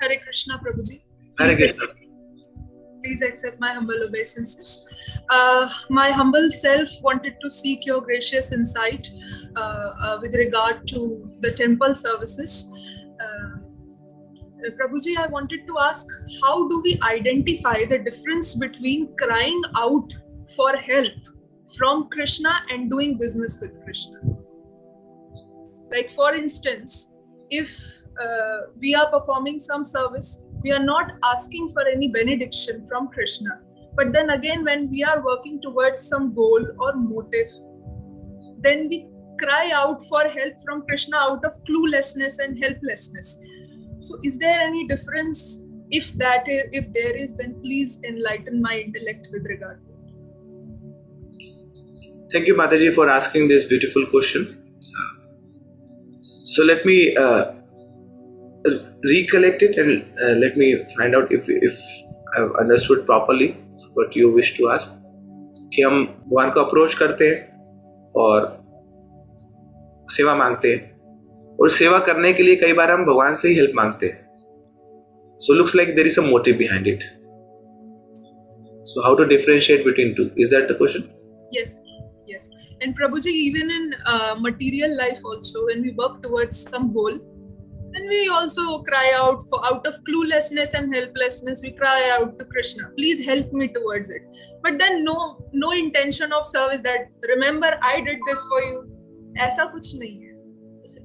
Hare Krishna, Prabhuji. Hare Krishna. Please accept my humble obeisances. My humble self wanted to seek your gracious insight with regard to the temple services. Prabhuji, I wanted to ask, how do we identify the difference between crying out for help from Krishna and doing business with Krishna? Like, for instance, if we are performing some service, we are not asking for any benediction from Krishna. But then again, when we are working towards some goal or motive, then we cry out for help from Krishna out of cluelessness and helplessness. So is there any difference? If there is, then please enlighten my intellect with regard to it. Thank you, Mataji, for asking this beautiful question. So let me recollect it and let me find out if I've understood properly what you wish to ask. कि हम भगवान को approach करते हैं और सेवा मांगते हैं, और सेवा करने के लिए कई बार हम भगवान से ही हेल्प मांगते हैं. So looks like there is a motive behind it. So how to differentiate between two? Is that the question? Yes. And Prabhuji, even in material life also, when we work towards some goal, then we also cry out of cluelessness and helplessness, we cry out to Krishna, please help me towards it. But then no intention of service that, remember I did this for you. ऐसा कुछ नहीं है.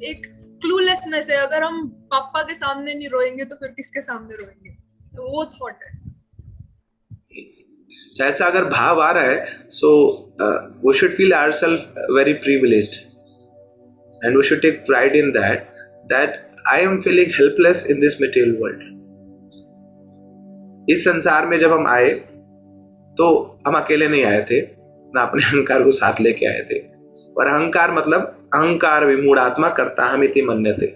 एक cluelessness है. अगर हम पापा के सामने नहीं रोएंगे तो फिर किसके सामने रोएंगे? तो वो thought है. ऐसा अगर भाव आ रहा है, so we should feel ourselves very privileged, and we should take pride in that I am feeling helpless in this material world. इस संसार में जब हम आए तो हम अकेले नहीं आए थे, ना अपने अहंकार को साथ लेके आए थे. और अहंकार मतलब अहंकार विमूढ़ात्मा कर्ताहमिति मन्यते.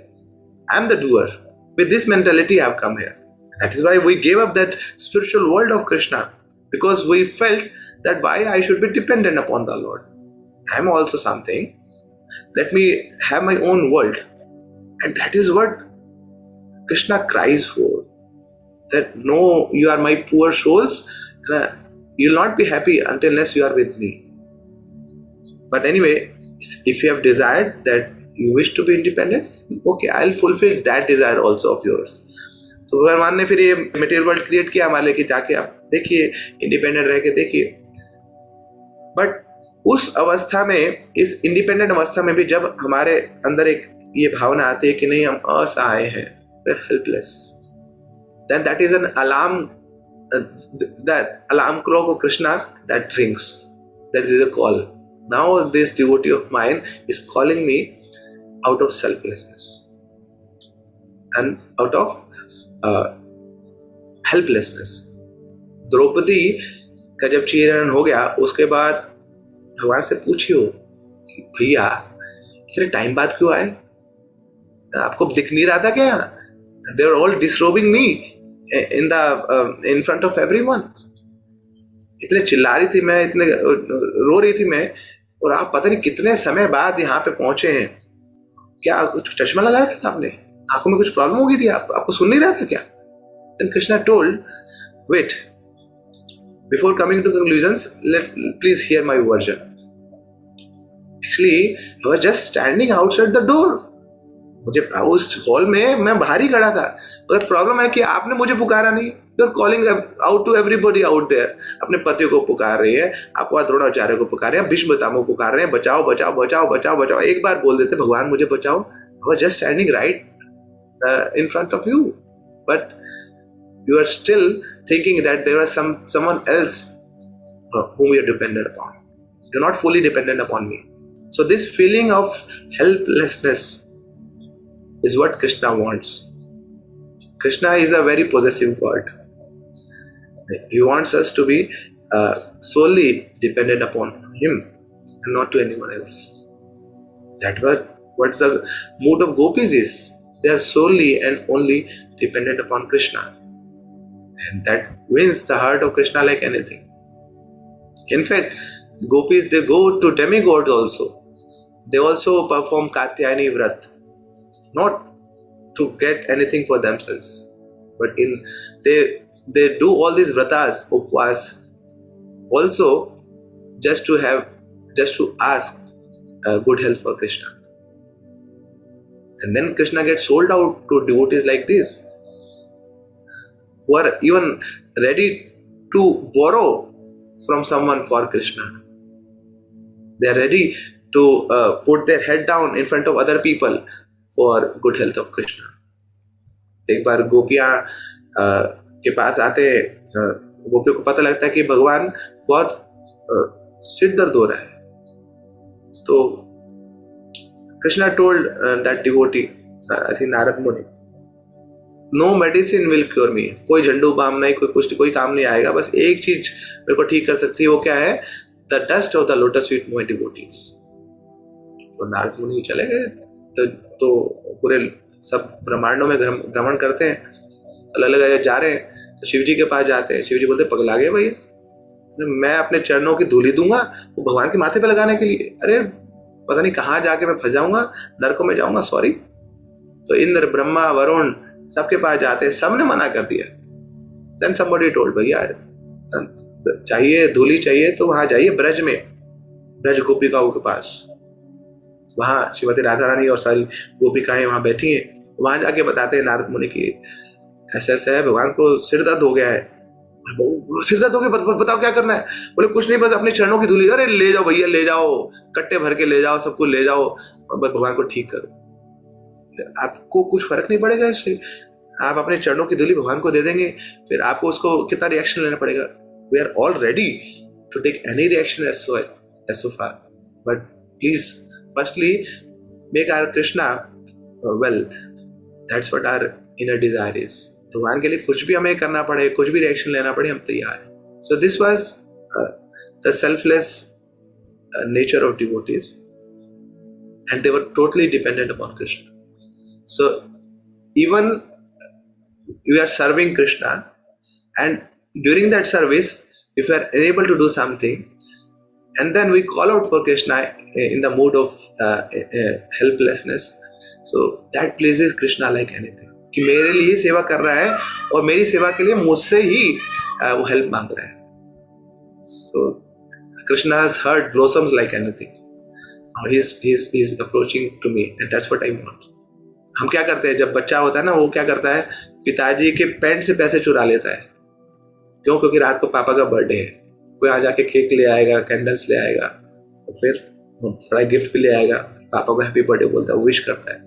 I am the doer. With this mentality I have come here. That is why we gave up that spiritual world of Krishna, because we felt that why I should be dependent upon the Lord. I am also something. Let me have my own world. And that is what Krishna cries for. That no, you are my poor souls. You will not be happy unless you are with me. But anyway, if you have desired that you wish to be independent, okay, I will fulfill that desire also of yours. तो भगवान ने फिर ये material world create किया हमारे लिए कि जाके आप देखिए, इंडिपेंडेंट रह के देखिए. बट उस अवस्था में, इस इंडिपेंडेंट अवस्था में भी जब हमारे अंदर एक ये भावना आती है कि नहीं, हम असहाय हैं, we're helpless, then that is an alarm, that alarm clock of Krishna that rings. That is a call. Now this devotee of mine is calling me out of selflessness and out of helplessness. Draupadi का जब चीरहरण हो गया, उसके बाद भगवान से पूछियो भैया इतने टाइम बाद क्यों आए, आपको दिख नहीं रहा था क्या? They are all disrobing me in front of everyone. इतने चिल्ला रही थी मैं, इतने रो रही थी मैं, और आप पता नहीं कितने समय बाद यहाँ पे पहुंचे हैं. क्या कुछ चश्मा लगा रखा था आपने? आंखों में कुछ प्रॉब्लम हो गई थी? आपको सुन नहीं रहा था क्या? Then Krishna told, wait, before coming to conclusions, please hear my version. Actually, I was just standing outside the door. मुझे उस हॉल में मैं बाहर ही खड़ा था, मगर प्रॉब्लम है कि आपने मुझे पुकारा नहीं. You are calling out to everybody out there. अपने पति को पुकार रही है, आप वहाँ द्रोणाचार्य को पुकार रहे हैं, भीष्म पितामह को पुकार रहे हैं, बचाओ बचाओ बचाओ बचाओ बचाओ. एक बार बोल देते भगवान मुझे बचाओ. I was just standing right in front of you, but you are still thinking that there was someone else whom you are dependent upon. You are not fully dependent upon me. So this feeling of helplessness is what Krishna wants. Krishna is a very possessive God. He wants us to be solely dependent upon him and not to anyone else. That what the mood of gopis is. They are solely and only dependent upon Krishna. And that wins the heart of Krishna like anything. In fact, gopis, they go to demigods also. They also perform Katyayani Vrat, not to get anything for themselves. but they do all these vratas, upvas, also just to ask good health for Krishna. And then Krishna gets sold out to devotees like this, who are even ready to borrow from someone for Krishna. They are ready to put their head down in front of other people for good health of Krishna. एक बार गोपियां के पास आते हैं, गोपियों को पता लगता है कि भगवान बहुत सिर दर्द हो रहा है. तो Krishna told that devotee, I think Narad मुनि, नो मेडिसिन विल क्योर मी. कोई झंडू बाम नहीं, कोई काम नहीं आएगा. बस एक चीज मेरे को ठीक कर सकती है, वो क्या है? The dust of the lotus feet my devotees. तो नारद मुनि चले गए. तो पूरे सब ब्रह्मांडों में भ्रमण करते हैं, अलग अलग जा रहे हैं. तो शिव जी के पास जाते हैं. शिव जी बोलते, पगला गए भैया, मैं अपने चरणों की धूली दूंगा वो भगवान के माथे पे लगाने के लिए? अरे पता नहीं कहाँ जाके मैं फंस जाऊंगा, नरकों में जाऊंगा, सॉरी. तो इंद्र, ब्रह्मा, वरुण सबके पास जाते हैं, सबने मना कर दिया. देन समबडी टोल्ड, भैया चाहिए धूली चाहिए तो वहां जाइए ब्रज में, ब्रज गोपिकाओं के पास. वहां श्रीमती राधा रानी और सारी गोपिकाएं वहां बैठी हैं. वहां जाके बताते हैं नारद मुनि की ऐसा ऐसा है, भगवान को सिर दर्द हो गया है. सिर दर्द हो गया, बताओ क्या करना है? बोले कुछ नहीं, बस अपने चरणों की धूली. अरे ले जाओ भैया, ले जाओ, कट्टे भर के ले जाओ, सबको ले जाओ, बस भगवान को ठीक करो. आपको कुछ फर्क नहीं पड़ेगा इससे. आप अपने चरणों की धूली भगवान को दे देंगे, फिर आपको उसको कितना रिएक्शन लेना पड़ेगा? We are all ready to take any reaction as so far, but please firstly make our Krishna well. That's what our inner desire is. भगवान के लिए कुछ भी हमें करना पड़े, कुछ भी रिएक्शन लेना पड़े, हम तैयार हैं. So this was the selfless nature of devotees, and they were totally dependent upon Krishna. So even we are serving Krishna, and during that service, if we are unable to do something, and then we call out for Krishna in the mood of helplessness, so that pleases Krishna like anything. कि मेरे लिए सेवा कर रहा है और मेरी सेवा के लिए मुझसे ही वो हेल्प मांग रहा है. So Krishna's heart blossoms like anything. He's approaching to me, and that's what I want. हम क्या करते हैं, जब बच्चा होता है ना, वो क्या करता है, पिताजी के पैंट से पैसे चुरा लेता है. क्यों? क्योंकि रात को पापा का बर्थडे है. कोई आ जाके केक ले आएगा, कैंडल्स ले आएगा, और फिर थोड़ा गिफ्ट भी ले आएगा, पापा को हैप्पी बर्थडे बोलता है, विश करता है.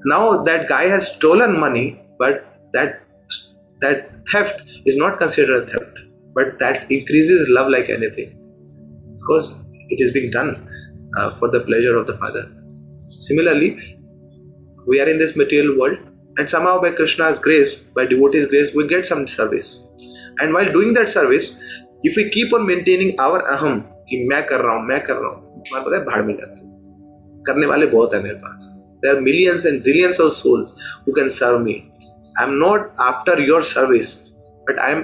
Now that guy has stolen money, but that theft is not considered theft, but that increases love like anything, because it is being done for the pleasure of the father. Similarly, we are in this material world, and somehow by Krishna's grace, by devotees' grace, we get some service. And while doing that service, if we keep on maintaining our aham, कि मैं कर रहा हूँ, तुम्हारा पता है भाड़ में जाते हैं. करने वाले बहुत है मेरे पास. There are millions and zillions of souls who can serve me. I am not after your service, but I am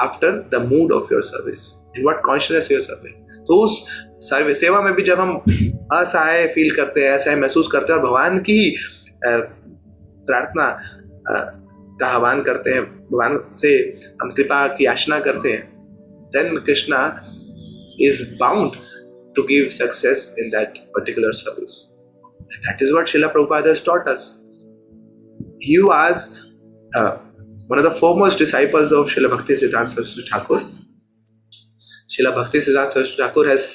after the mood of your service. In what consciousness you are serving. तो उस सेवा में भी जब हम असहाय feel करते हैं, असहाय महसूस करते हैं, और भगवान की प्रार्थना का आह्वान करते हैं, भगवान से हम कृपा की याचना करते हैं, then Krishna is bound to give success in that particular service. And that is what Srila Prabhupada has taught us. He was one of the foremost disciples of Srila Bhakti Siddhanta Saraswati Thakur. Srila Bhakti Siddhanta Saraswati Thakur has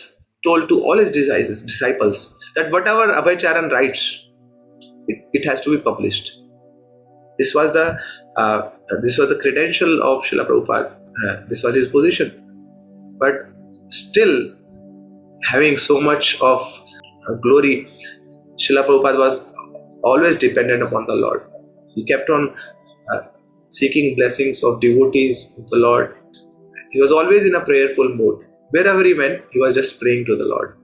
told to all his disciples that whatever Abhay Charan writes, it has to be published. This was the credential of Srila Prabhupada. This was his position. But still, having so much of glory, Srila Prabhupada was always dependent upon the Lord. He kept on seeking blessings of devotees of the Lord. He was always in a prayerful mood. Wherever he went, he was just praying to the Lord.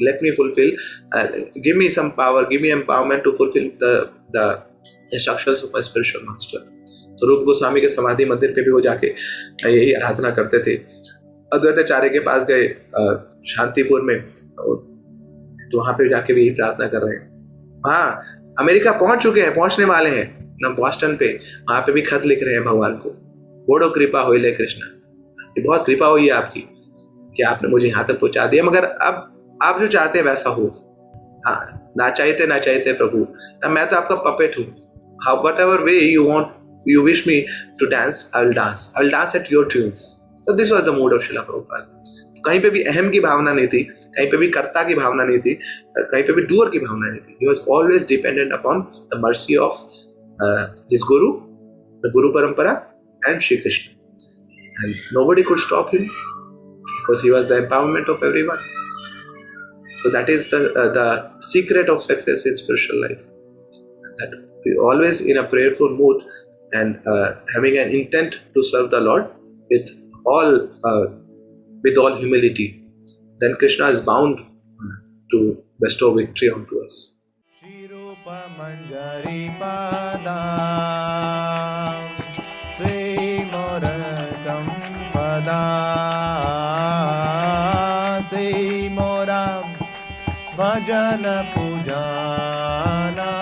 Let me fulfill, give me some power, give me empowerment to fulfill the instructions of my spiritual master. तो रूप गोस्वामी के समाधि मंदिर पे भी वो जाके यही आराधना करते थे. अद्वैताचार्य के पास गए शांतिपुर में, तो वहां पे जाके भी यही प्रार्थना कर रहे हैं. हाँ, अमेरिका पहुंच चुके हैं, पहुंचने वाले हैं, ना बॉस्टन पे, वहां पे भी खत लिख रहे हैं भगवान को, बड़ो कृपा होइले कृष्णा, ये बहुत कृपा हुई है आपकी कि आपने मुझे यहाँ तक पहुंचा दिया, मगर अब आप जो चाहते हैं वैसा हो। हाँ, ना चाहते प्रभु, ना मैं तो आपका पपेट हूँ, how whatever way you want you wish me to dance, I will dance at your tunes. So this was the mood of Srila Prabhupada। कहीं पे भी अहम की भावना नहीं थी, कहीं पे भी कर्ता की भावना नहीं थी, कहीं पे भी डूअर की भावना नहीं थी। He was always dependent upon the mercy of his guru, the Guru Parampara and Shri Krishna, and nobody could stop him because he was the empowerment of everyone. So that is the secret of success in spiritual life, that we always in a prayerful mood and having an intent to serve the Lord with all humility, then Krishna is bound to bestow victory onto us. Shirupa Manjari Pada Se Mora Sampada Se Mora Bhajana Pujana